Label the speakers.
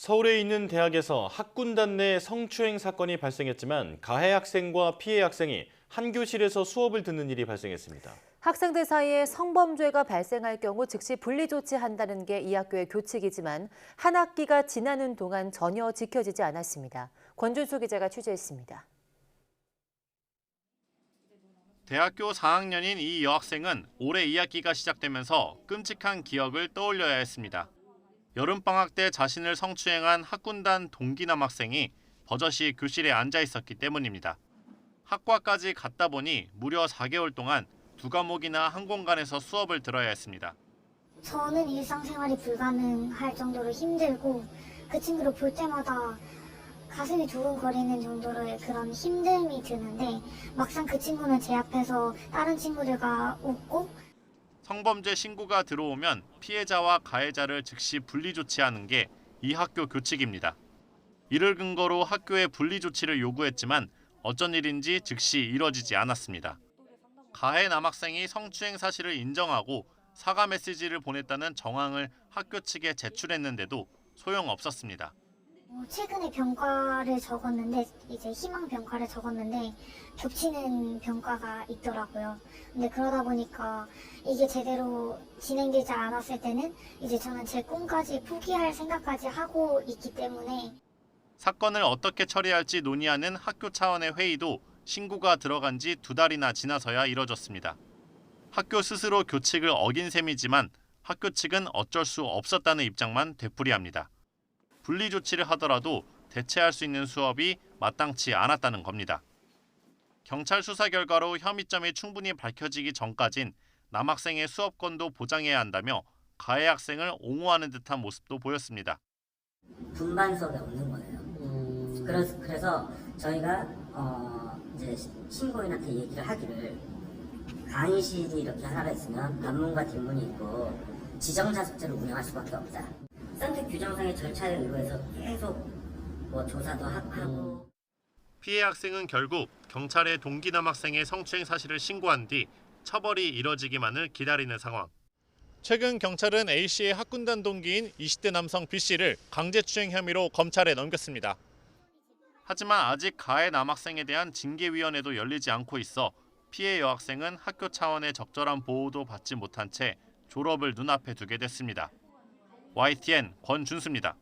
Speaker 1: 서울에 있는 대학에서 학군단 내 성추행 사건이 발생했지만 가해 학생과 피해 학생이 한 교실에서 수업을 듣는 일이 발생했습니다.
Speaker 2: 학생들 사이에 성범죄가 발생할 경우 즉시 분리 조치한다는 게 이 학교의 교칙이지만 한 학기가 지나는 동안 전혀 지켜지지 않았습니다. 권준수 기자가 취재했습니다.
Speaker 3: 대학교 4학년인 이 여학생은 올해 2학기가 시작되면서 끔찍한 기억을 떠올려야 했습니다. 여름방학 때 자신을 성추행한 학군단 동기 남학생이 버젓이 교실에 앉아 있었기 때문입니다. 학과까지 갔다 보니 무려 4개월 동안 두 과목이나 한 공간에서 수업을 들어야 했습니다.
Speaker 4: 저는 일상생활이 불가능할 정도로 힘들고 그 친구를 볼 때마다 가슴이 두근거리는 정도로의 그런 힘듦이 드는데 막상 그 친구는 제 앞에서 다른 친구들과 웃고
Speaker 3: 성범죄 신고가 들어오면 피해자와 가해자를 즉시 분리 조치하는 게 이 학교 교칙입니다. 이를 근거로 학교에 분리 조치를 요구했지만 어쩐 일인지 즉시 이뤄지지 않았습니다. 가해 남학생이 성추행 사실을 인정하고 사과 메시지를 보냈다는 정황을 학교 측에 제출했는데도 소용없었습니다.
Speaker 4: 최근에 평가를 적었는데 이제 희망 평가를 적었는데 겹치는 평가가 있더라고요. 근데 그러다 보니까 이게 제대로 진행되지 않았을 때는 이제 저는 제 꿈까지 포기할 생각까지 하고 있기 때문에
Speaker 3: 사건을 어떻게 처리할지 논의하는 학교 차원의 회의도 신고가 들어간 지 2달이나 지나서야 이뤄졌습니다. 학교 스스로 교칙을 어긴 셈이지만 학교 측은 어쩔 수 없었다는 입장만 되풀이합니다. 분리 조치를 하더라도 대체할 수 있는 수업이 마땅치 않았다는 겁니다. 경찰 수사 결과로 혐의점이 충분히 밝혀지기 전까진 남학생의 수업권도 보장해야 한다며 가해 학생을 옹호하는 듯한 모습도 보였습니다.
Speaker 5: 분반 수업이 없는 거예요. 그래서 저희가 이제 신고인한테 얘기를 하기를 강의실이 이렇게 하나가 있으면 반문과 뒷문이 있고 지정자 숙제를 운영할 수밖에 없다. 선택 규정상의 절차에 의거해서 계속 조사도 하고.
Speaker 3: 피해 학생은 결국 경찰에 동기 남학생의 성추행 사실을 신고한 뒤 처벌이 이뤄지기만을 기다리는 상황. 최근 경찰은 A씨의 학군단 동기인 20대 남성 B씨를 강제추행 혐의로 검찰에 넘겼습니다. 하지만 아직 가해 남학생에 대한 징계위원회도 열리지 않고 있어 피해 여학생은 학교 차원의 적절한 보호도 받지 못한 채 졸업을 눈앞에 두게 됐습니다. YTN 권준수입니다.